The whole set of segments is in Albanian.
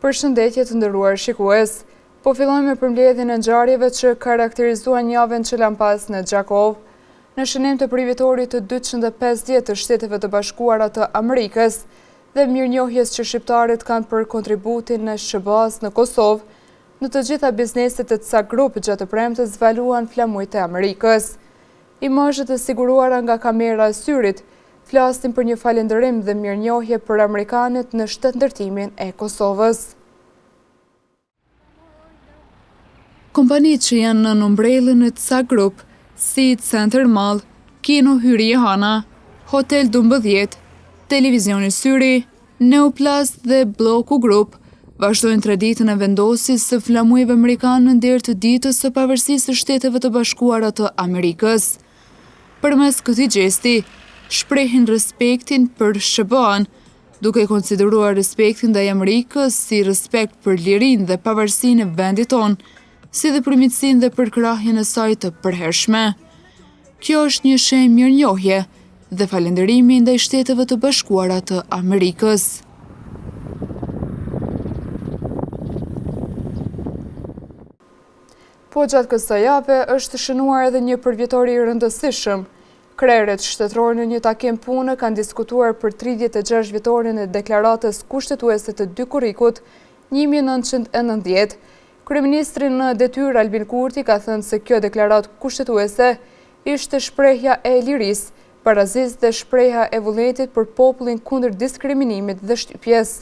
Përshëndetje të nderuar shikues. Po fillojmë me përmbledhjen e ngjarjeve që karakterizuan javën që lan pas në Gjakov. Në shënim të privitorit të 250 të Shteteve të Bashkuara të Amerikës dhe mirënjohjes që shqiptarët kanë për kontributin në SBA-s në Kosovë, në të gjitha bizneset të ca grup gjatë premtes zvaluan flamujt e Amerikës. Imazhet e siguruara nga kamera e syrit flasin për një falënderim dhe mirënjohje për amerikanët në shtetëndërtimin e Kosovës. Kompanitë që janë në umbrellën e ca grup, si Center Mall, Kino Hyri Hana, Hotel 12, Televizioni Syri, Neoplast dhe Bloku Group, vazhdojnë traditën e vendosjes së flamujve amerikanë në derë të ditës së pavarësisë së Shteteve të Bashkuara të Amerikës. Përmes këtij gjesti, shprehin respektin për SBA-n, duke konsideruar respektin ndaj Amerikës si respekt për lirinë dhe pavarësinë e vendit tonë, si dhe përmirësinë dhe përkrahjen e saj të përhershme. Kjo është një shenjë mirënjohje dhe falënderimi ndaj Shteteve të Bashkuara të Amerikës. Po gjatë kësaj jave është shënuar edhe një përvjetor i rëndësishëm. Krerët shtetëror në një takim pune kanë diskutuar për 36 vjetorin e deklaratës kushtetuese të dy Kurrikut 1990. Kryeministri në detyrë Albin Kurti ka thënë se kjo deklaratë kushtetuese ishte shprehja e lirisë, parazisë dhe shprehja e vullnetit për popullin kundër diskriminimit dhe shtypjes.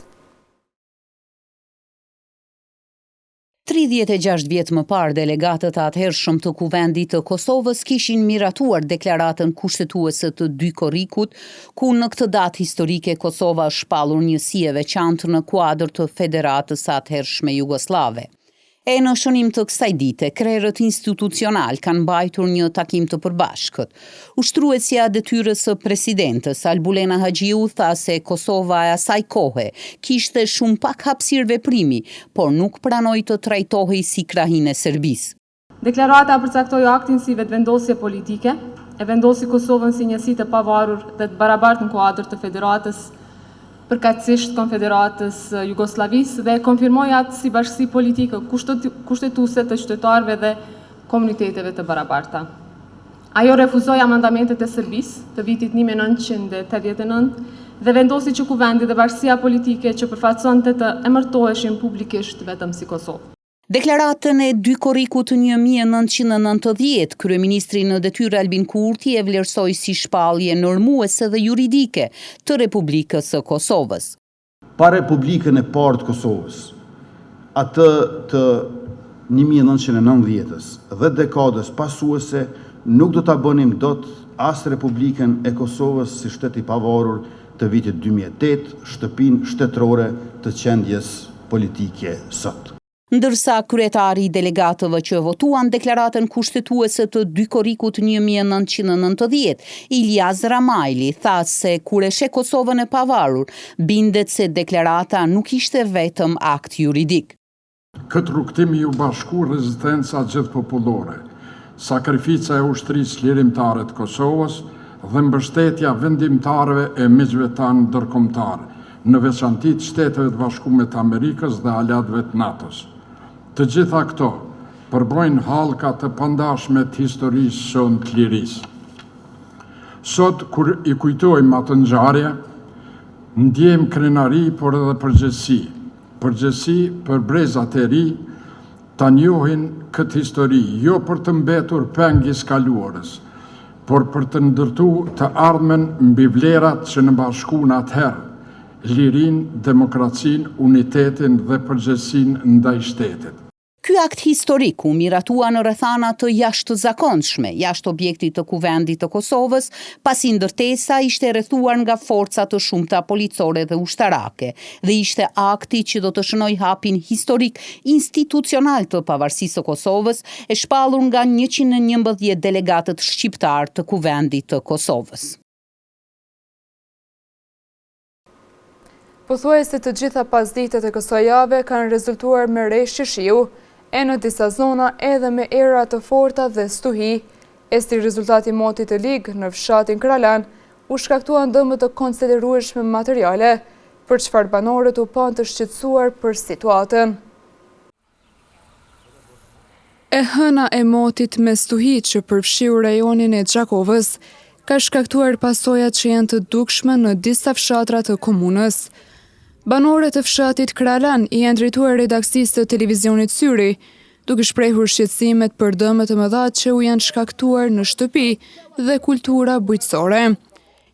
36 vjet më parë, delegatët atëhershëm të Kuvendit të Kosovës kishin miratuar deklaratën kushtetuese të dy Kurrikut, ku në këtë datë historike Kosova shpallur një si e veçantë në kuadër të Federatës atëhershme Jugoslave. E në shënim të kësaj dite, krerët institucional kanë mbajtur një takim të përbashkët. Ushtruesja detyrës së presidentës Albulena Haxhiu tha se Kosova e asaj kohe kishte shumë pak hapësirë veprimi, por nuk pranoi të trajtohej si krahinë e Serbisë. Deklarata përcaktoi aktin si vetëvendosje politike, e vendosi Kosovën si njësi të pavarur dhe të barabartë në kuadër të Federatës, përkatësisht Konfederatës Jugosllavisë dhe konfirmoi atë si bashkësi politike kushtetuese të qytetarëve dhe komuniteteve të barabarta. Ajo refuzoi amandamentet e Serbisë të vitit 1989 dhe vendosi që Kuvendi dhe bashkësia politike që përfaqësonte të emërtoheshin publikisht vetëm si Kosovë. Deklaratën e dy Kurrikut 1990, kryeministri në detyrë Albin Kurti e vlerësoi si shpallje normuese dhe juridike të Republikës së Kosovës. Pa Republikën e parë të Kosovës, atë të 1990-s dhe dekadës pasuese, nuk do ta bënim dot as Republikën e Kosovës si shtet i pavarur të vitit 2008, shtëpinë shtetërore të qendjes politike sot. Ndërsa kryetari i delegatëve që votuan deklaratën kushtetuese të dy Kurrikut 1990, Ilyas Ramajli, tha se kur e sheh Kosovën e pavarur, bindet se deklarata nuk ishte vetëm akt juridik. Këtë rrugtim u bashku rezistenca gjithpopullore, sakrifica e ushtrisë lirimtare të Kosovës dhe mbështetja vendimtarëve e miqve tanë ndërkombëtar, në veçanti të Shteteve të Bashkuara të Amerikës dhe aleatëve të NATO-s. Të gjitha këto përbojnë hallka të pandashme të historisë sonë të lirisë. Sot, kur i kujtojmë atë ngjarje, ndjejmë krenari, por edhe përgjegjësi. Përgjegjësi për brezat e ri ta njohin këtë histori, jo për të mbetur peng i skaluarës, por për të ndërtuar të ardhmen mbi vlerat që në bashkuan atëherë, lirinë, demokracinë, unitetin dhe përgjegjësinë ndaj shtetit. Ky akt historik u miratua në rrethana të jashtëzakonshme, jashtë objektit të Kuvendit të Kosovës, pasi ndërtesa ishte rrethuar nga forca të shumta policore dhe ushtarake, dhe ishte akti që do të shënoj hapin historik institucional të pavarësisë së Kosovës, e shpallur nga 111 delegatët shqiptar të Kuvendit të Kosovës. Pothuajse të gjitha pasditet e kësaj jave kanë rezultuar me reshje shiu, e në disa zona edhe me era të forta dhe stuhi. Si rezultati motit të ligë në fshatin Kralan, u shkaktuan dëme të konsiderueshme materiale. për çfarë banorët u pan të shqetësuar për situatën. E hëna e motit me stuhi që përfshiu rajonin e Gjakovës ka shkaktuar pasojat që janë të dukshme në disa fshatra të komunës. Banorët e fshatit Kralan i janë drejtuar redaksisë të televizionit Syri, duke shprehur shqetësimet për dëmet e mëdha që u janë shkaktuar në shtëpi dhe kultura bujqësore.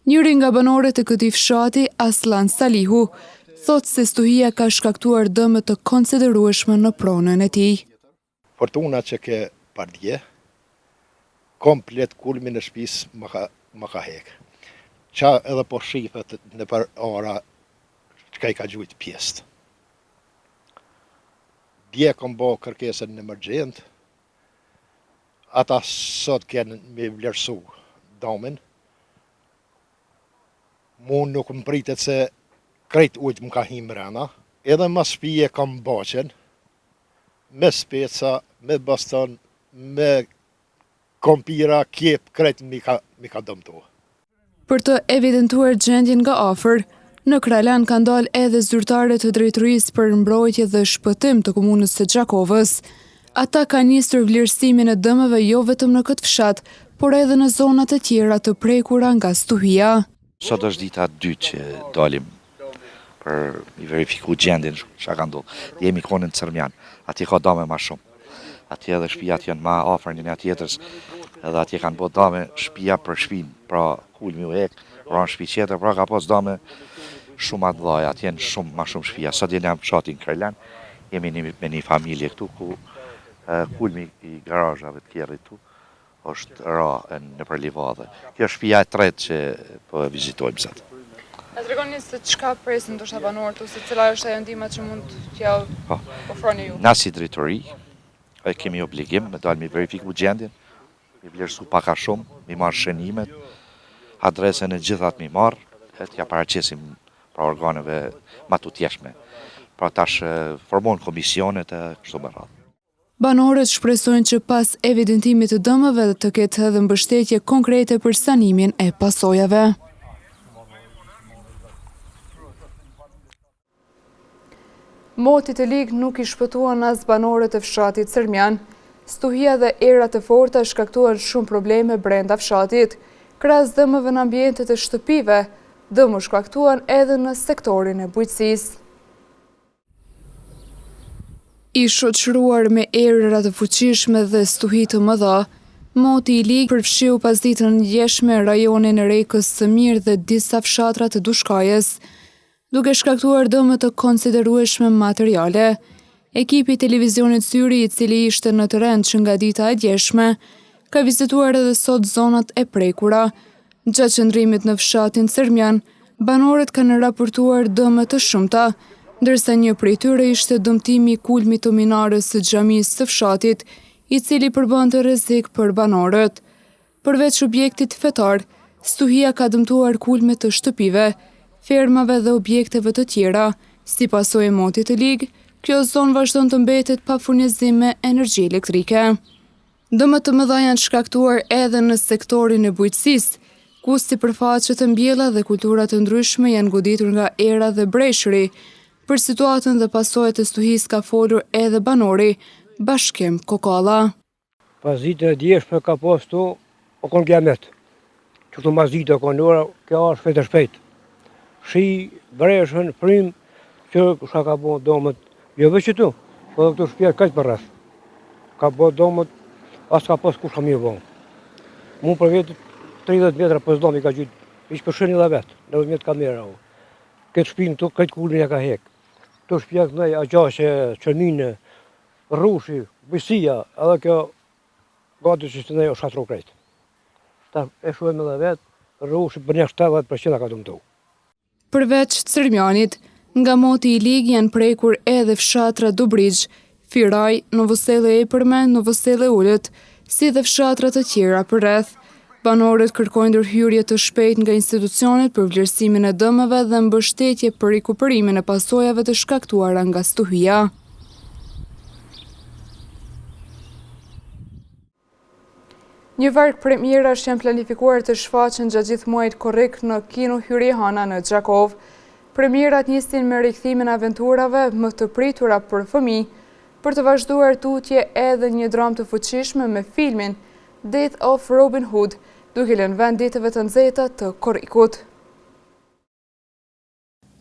Njëri nga banorët e këtij fshati, Aslan Salihu, thotë se stuhia ka shkaktuar dëme të konsiderueshme në pronën e tij. Fortuna që ke pardje, komplet kulmin e shtëpisë më ka hek. Qa edhe po shifet në për ora që i ka gjujt pjesët. Dje kom bo kërkesën në emergjent, ata sot kënë me vlerësu domin, mu nuk më pritet se krejt ujtë më ka himë rena, edhe ma shpije kam baqen, me speca, me baston, me kompira, kjep, krejt mi ka dëmtu. Për të evidentuar gjendjen nga afër, në Kralan ka ndalë edhe zyrtare të drejtorisë për mbrojtje dhe shpëtim të komunës së Gjakovës. Ata kanë nisur vlerësimin e dëmeve jo vetëm në këtë fshat, por edhe në zonat e tjera të prekura nga stuhia. Sot është dita 2 që dalim për i verifiku gjendin që ka ndodhur. Jemi konën Cërmjan, atje ka dame ma shumë. Atje edhe shtëpiat janë ma afër njëra tjetrës, edhe atje kanë bërë dame shtëpia për shtëpinë, pra kulmi u hek, pra në shtëpi tjetër, pra ka pas dame shumë atë dhaja, atje janë shumë ma shumë shtëpia. Sot jemi në fshatin Kralan, jemi me një familje këtu ku kulmi i garazhave të tjerë këtu është ra në për livadhe. Kjo është shtëpia e tretë që po e vizitojmë sot. A tregoni se çka presin ndoshta banorët ose cila është ajo ndihma që mund t'ja ofroni ju? Na si drejtori kemi obligim me dalë mi verifiku gjendjen, mi vlerësu paka shumë, mi marrë shënimet, adresën e gjithat mi marrë, t'ja paraqesim pra organeve matutjeshme. Pra tash formon komisionet e kështu me radhë. Banorët shpresojnë që pas evidentimit të dëmeve të ketë edhe mbështetje konkrete për sanimin e pasojave. Moti të ligë nuk i shpëtuan as banorët e fshatit Cërmjan. Stuhia dhe erat e forta shkaktuan shumë probleme brenda fshatit. Krahas dëmeve në ambientet e shtëpive, dëmë shkaktuan edhe në sektorin e bujqësisë. I shoqëruar me erëra të fuqishme dhe stuhi të mëdha, moti i ligë përfshiu pasditën njeshme rajonin e Rekës së Mirë dhe disa fshatra të Dushkajës, duke shkaktuar dëme të konsiderueshme materiale. Ekipi i televizionit Syri, i cili ishte në terren që nga dita e djeshme, ka vizituar edhe sot zonat e prekura. Gjatë qëndrimit në fshatin Cërmjan, banorët kanë raportuar dëme të shumta, ndërsa një prej tyre ishte dëmtimi i kulmit të minarës së xhamisë së fshatit, i cili përbënte rrezik për banorët. Përveç objektit fetar, stuhia ka dëmtuar kulmet të shtëpive, fermave dhe objekteve të tjera. Si pasojë e motit të ligë, kjo zonë vazhdon të mbetet pa furnizim me energji elektrike. Dëmet të mëdha janë shkaktuar edhe në sektorin e bujqësisë, ku sipërfaqet e mbjella dhe kultura të ndryshme janë goditur nga era dhe breshri. Për situatën dhe pasojat e stuhisë ka folur edhe banori Bashkim Kokalla. Pas ditë e djeshme ka pas tu, o konë gjamet. Që këtu mas ditë o konë ora, kjo është shpejt. Shi, breshën, prim, që shka ka bo domët, jo veç që tu, po dhe këtu shpjerë kajtë për rreth. Ka bo domët, as ka pas kush ka mirë bo. Mu për vetë 30 metra pas domi ka gjytë, ishë për shëni dhe vetë, 90 metë kamera. Këtë shpinë tu, këtë kullin e ka hekë. Tu shpjek nëj, a gjashe, qëmine, rrushi, bëjësia, edhe kjo gati që të nej o shatru krejtë. Ta e shuem edhe vetë, rrushi për një 70% ka dëmtu. Përveç Cërmjanit, nga moti i ligë janë prekur edhe fshatra Dobrigj, Firaj, Novosele e Përmen, Novosele Ullët, si dhe fshatrat të tjera për rreth. Banorët kërkojnë ndërhyrje të shpejt nga institucionet për vlerësimin e dëmeve dhe mbështetje për rikupërimin e pasojave të shkaktuara nga stuhia. Një varg premierash janë planifikuar të shfaqen gjatë gjithë muajit korrik në Kino Hyri Hana në Gjakov. Premierat nisnin me rikthimin e aventurave më të pritura për fëmijë, për të vazhduar tutje edhe një dramë të fuqishme me filmin Death of Robin Hood, duke lënë vend ditëve të nxehta të korrikut.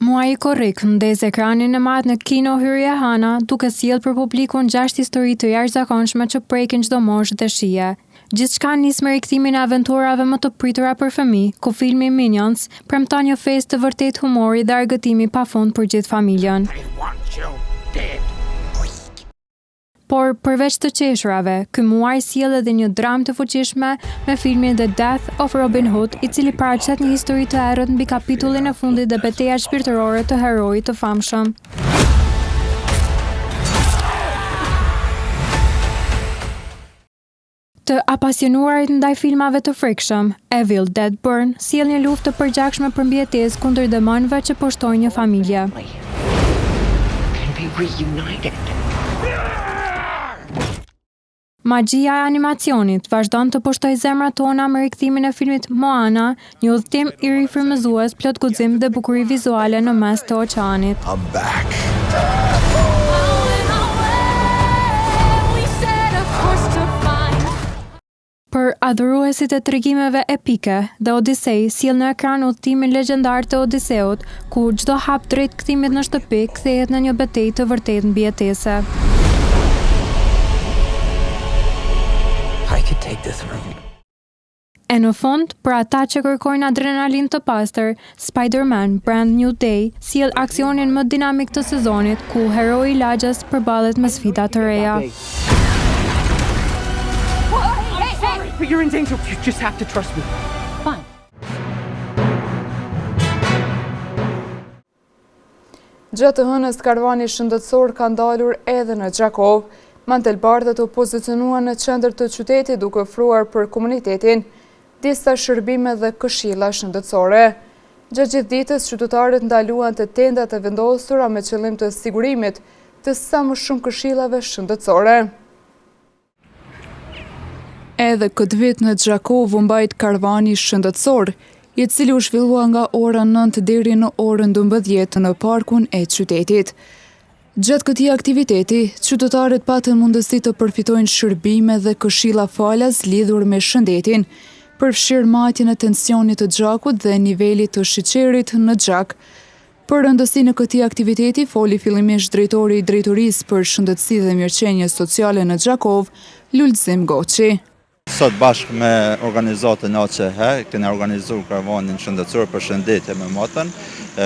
Muaji korrik ndez ekranin e madh në kino Hyrje Hana, duke sjellë për publikun 6 histori të jashtëzakonshme që prekin çdo moshë dhe shije. Gjithçka nis me rikthimin e aventurave më të pritura për fëmijë, ku filmi Minions premton një festë të vërtet humori dhe argëtimi pafund për gjithë familjen. Por përveç të qeshurave, ky muaj sjell edhe një dramë të fuqishme me filmin The Death of Robin Hood, i cili paraqet një histori të errët mbi kapitullin e fundit dhe betejat shpirtërore të heroit të famshëm. Të apasionuarit ndaj filmave të frikshëm, Evil Dead Burn sjell një luftë të përgjakshme për mbijetesë kundër demonëve që poshtojnë një familje. Magjia e animacionit vazhdon të poshtoj zemrat tona me rikthimin e filmit Moana, një udhëtim i rifrymëzues plot guxim dhe bukuri vizuale në mes të oqeanit. Për adhuruesit e tregimeve epike, The Odyssey sjell në ekran udhëtimin legjendar të Odiseut, ku çdo hap drejt kthimit në shtëpi kthehet në një betejë të vërtetë mbijetese. E në fund, për ata që kërkojnë adrenalin të pastër, Spider-Man Brand New Day sjell aksionin më dinamik të sezonit, ku heroi i lagjes përballet me sfida të reja. But you're in danger. You just have to trust me. Fine. Gjatë të hënës, karvani shëndetësor ka ndalur edhe në Gjakov. Mantelbardhët u pozicionuan në qendër të qytetit duke ofruar për komunitetin disa shërbime dhe këshilla shëndetësore. Gjatë gjithë ditës, qytetarët ndaluan të tendat e vendosura me qëllim të sigurimit të sa më shumë këshillave shëndetësore. Edhe këtë vit në Gjakov u mbajt karvani shëndetësor, i cili u zhvillua nga ora 9 deri në orën 12 në parkun e qytetit. Gjatë këtij aktiviteti, qytetarët patën mundësi të përfitojnë shërbime dhe këshilla falas lidhur me shëndetin, përfshirë matjen e tensionit të gjakut dhe nivelit të sheqerit në gjak. Për rëndësinë e këtij aktiviteti foli fillimisht drejtori i drejtorisë për shëndetësi dhe mirëqenie sociale në Gjakov, Lulzim Goçi. Sot bashkë me organizatën ACH, kemi organizuar karavanin shëndetësor për shëndetje me matën.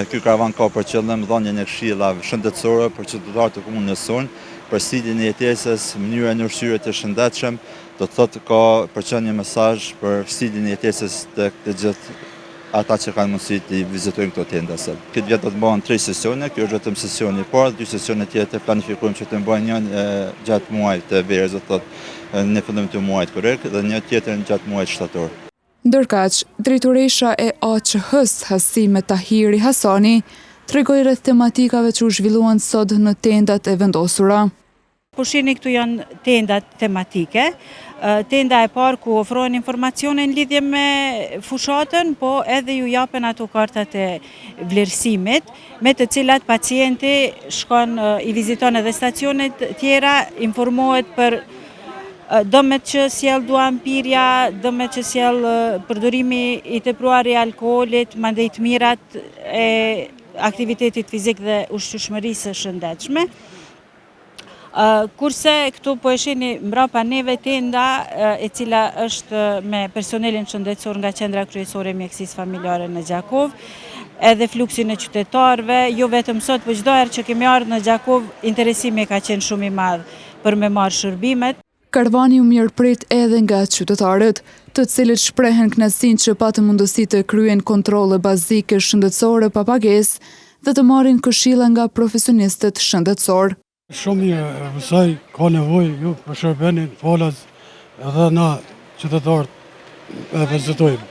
Ky karavan ka për qëllim dhënien e këshillave shëndetësore për qytetarët e komunës sonë, për sjelljen e jetesës, mënyrën e ushqyerjes të shëndetshëm, do të thotë ka për qenë një mesazh për sjelljen e jetesës tek të gjithë ata që kanë mundësi të vizitojnë këto tenda sot. Këtë vit do të bëhen 3 sesione, ky është vetëm sesioni i parë, 2 sesione tjetër planifikojmë që të bëjnë një gjatë muajit të verës, do të thotë në fillim të muajit korrekt dhe një tjetër në gjatë muajit shtator. Ndërkaq, drejtoresha e AQH-s Hasime Tahiri Hasani tregoi rreth tematikave që u zhvilluan sot në tendat e vendosura. Po shihni këtu janë tendat tematike. Tenda e parë ku ofrohen informacione në lidhje me fushatën, po edhe ju japen ato kartat e vlerësimit, me të cilat pacienti shkon i viziton edhe stacionet tjera, informohet për dëmet që sjell duanpirja, dëmet që sjell përdorimi i tepruar i alkoolit, mandej të mirat e aktivitetit fizik dhe ushqyeshmërisë së shëndetshme. Kurse këtu po e shihni mbrapa neve tenda e cila është me personelin shëndetësor nga qendra kryesore e mjekësisë familjare në Gjakov, edhe fluksin e qytetarëve, jo vetëm sot, por çdo herë që kemi ardhur në Gjakov, interesimi ka qenë shumë i madh për me marrë shërbimet. Karvani u mirëprit edhe nga qytetarët, të cilët shprehen kënaqësinë që patën mundësi të kryejnë kontrolle bazike shëndetësore pa pagesë dhe të marrin këshilla nga profesionistët shëndetësor. Shumë mirë, mësoj, ka nevojë ju për shërbimin falas edhe na qytetarët e vizitojmë.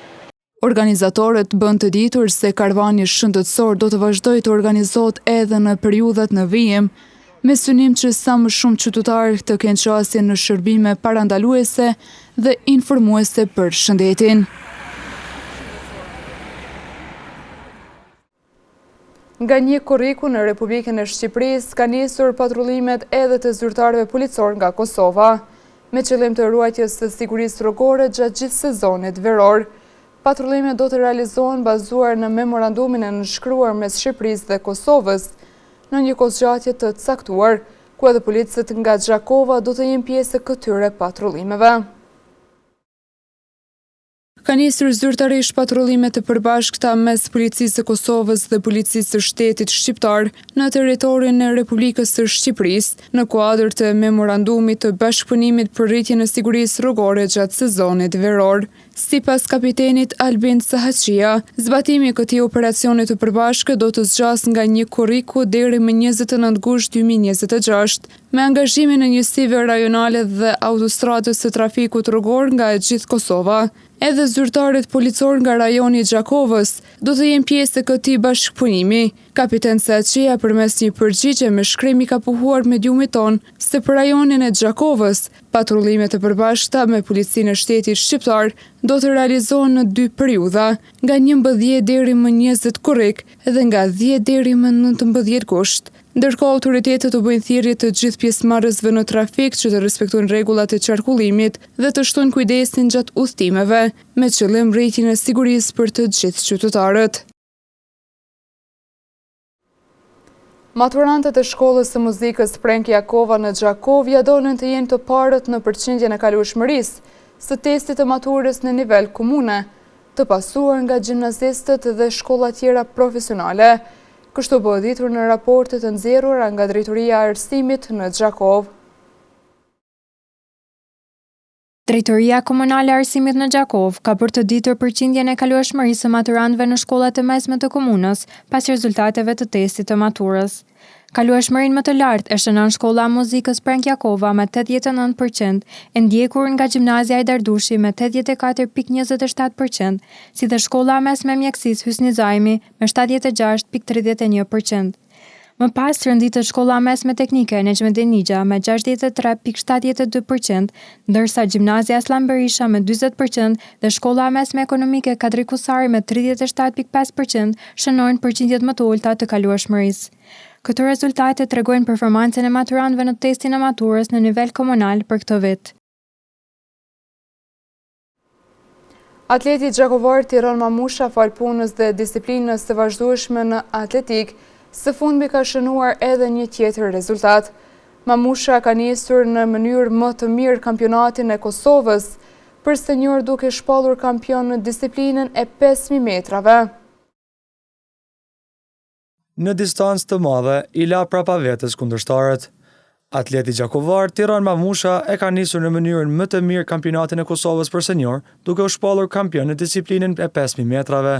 Organizatorët bën të ditur se karvani shëndetësor do të vazhdojë të organizohet edhe në periudhat në vijim, me synim që sa më shumë qytetarë të kenë qasje në shërbime parandaluese dhe informuese për shëndetin. Nga një korriku në Republikën e Shqipërisë ka nisur patrullimet edhe të zyrtarëve policor nga Kosova, me qëllim të ruajtjes së sigurisë rrugore gjatë gjithë sezonit veror. Patrullimet do të realizohen bazuar në memorandumin e nënshkruar mes Shqipërisë dhe Kosovës në një kohëzgjatje të caktuar, ku edhe policët nga Gjakova do të jenë pjesë e këtyre patrullimeve. Ka nisur zyrtarisht patrulime të përbashkëta mes policisë së Kosovës dhe policisë së shtetit shqiptar në territorin e Republikës së Shqipërisë në kuadër të memorandumit të bashkëpunimit për rritjen e sigurisë rrugore gjatë sezonit veror. Sipas kapitenit Albin Sahaqia, zbatimi i këtij operacioni të përbashkët do të zgjas nga një korriku deri më 29 gusht 2026, me angazhimin e njësive rajonale dhe autostradës së trafikut rrugor nga e gjithë Kosova. Edhe zyrtarët policor nga rajoni i Gjakovës do të jenë pjesë e këtij bashkëpunimi. Kapiten Sahaqia përmes një përgjigje me shkrim i ka pohuar mediumit ton se për rajonin e Gjakovës, patrullimet të përbashkëta me policinë e shtetit shqiptar do të realizohen në 2 periudha, nga 11 deri më 20 korrik dhe nga 10 deri më 19 gusht. Ndërkohë autoritetet u bëjnë thirrje të gjithë pjesëmarrësve në trafik që të respektojnë rregullat e qarkullimit dhe të shtojnë kujdesin gjatë udhëtimeve, me qëllim rritjen e sigurisë për të gjithë qytetarët. Maturantët e shkollës së muzikës Prenk Jakova në Gjakovë ja donin të jenë të parët në përqindjen e kalueshmërisë së testit të maturës në nivel komune, të pasuar nga gjimnazistët dhe shkolla tjera profesionale. Kështu bëhet ditur në raportet të nxjerrura nga Drejtoria e Arsimit në Gjakovë. Drejtoria Komunale e Arsimit në Gjakovë ka bërë të ditur përqindjen e kalueshmërisë së maturantëve në shkollat e mesme të komunës pas rezultateve të testit të maturës. Kalueshmërinë më të lartë e shënon shkolla e muzikës Prenk Jakova me 89%, e ndjekur nga gjimnazia e Dardushi me 84.27%, si dhe shkolla e mesme e mjekësisë Hysni Zajmi me 76.31%. Më pas rënditët shkolla e mesme teknike e Nexhmedin Nixha me 63.72%, ndërsa gjimnazia Aslan Berisha me 40% dhe shkolla e mesme ekonomike Kadri Kusari me 37.5% shënojnë përqindjet më të ulta të kalueshmërisë. Këto rezultate tregojnë performancën e maturantëve në testin e maturës në nivel komunal për këtë vit. Atleti gjakovar Tiron Mamusha fal punës dhe disiplinës së vazhdueshme në atletik, së fundmi ka shënuar edhe një tjetër rezultat. Mamusha ka nisur në mënyrë më të mirë kampionatin e Kosovës, për senjor duke shpallur kampion në disiplinën e 5.000 metrave. Në distancë të madhe, i la prapa vetes kundërshtarët. Atleti gjakovar Tiron Mamusha e ka nisur në mënyrën më të mirë kampionatin e Kosovës për senjor, duke u shpallur kampion në disiplinën e 5.000 metrave.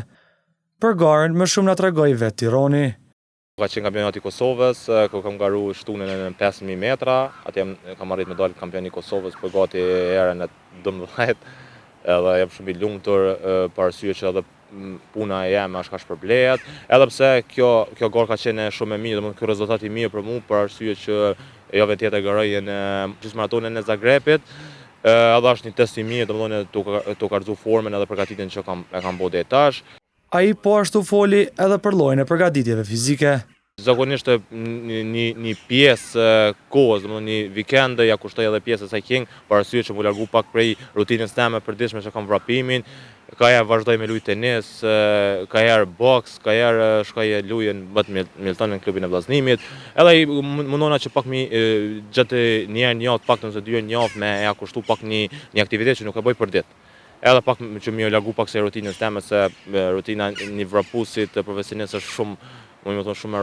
Për garën, më shumë na tregoi vetë Tironi. Ka qenë kampionati i Kosovës, ku kam garuar shtunën në 5.000 metra, atje kam arrit medalë kampion i Kosovës për gati herën e 12, edhe jam shumë i lumtur për arsye që edhe puna e jeme është ka shpërblehet, edhe pse kjo garë ka qenë shumë e mirë, domethënë ky rezultat i mirë për mua për arsye që javën tjetër garoj në gjysmëmaratonin e Zagrebit. Edhe është një test i mirë, domethënë tu ka rrezu formën edhe përgatitjen që kam bërë deri tash. Ai po ashtu foli edhe për llojin e përgatitjeve fizike. Zakonisht një pjesë kohës, domethënë një vikend ja kushtoj edhe pjesës së king, për arsye që mu largu pak prej rutinës time e përditshme që kam vrapimin. Ka herë vazhdoj me luaj tenis, ka herë boks, ka herë shkoj luaj në Milton në klubin e vllazënimit. Edhe mundona që pak gjatë një herë në javë, paktën se 2 herë në javë me ja kushtu pak një aktivitet që nuk e bëj për ditë. Edhe pak që më largu pak se rutinës time, se rutina një vrapusit profesionist është shumë e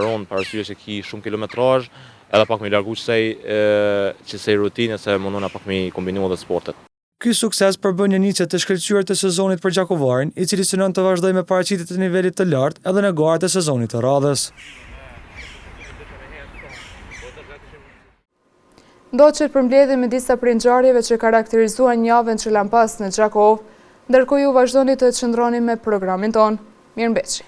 rëndë për arsye që ki shumë kilometrazh, edhe pak më largu qësej rutinës se mundona pak më kombinu edhe sportet. Ky sukses përbën një nicje të shkëlqyer të sezonit për gjakovarin, i cili synon të vazhdojë me paraqitjet e nivelit të lartë edhe në garat e sezonit të radhës. Ndoqet përmbledhje me disa prej ngjarjeve që karakterizuan javën që lan pas në Gjakovë, ndërkohë ju vazhdoni të qëndroni me programin ton. Mirëmbëjtje.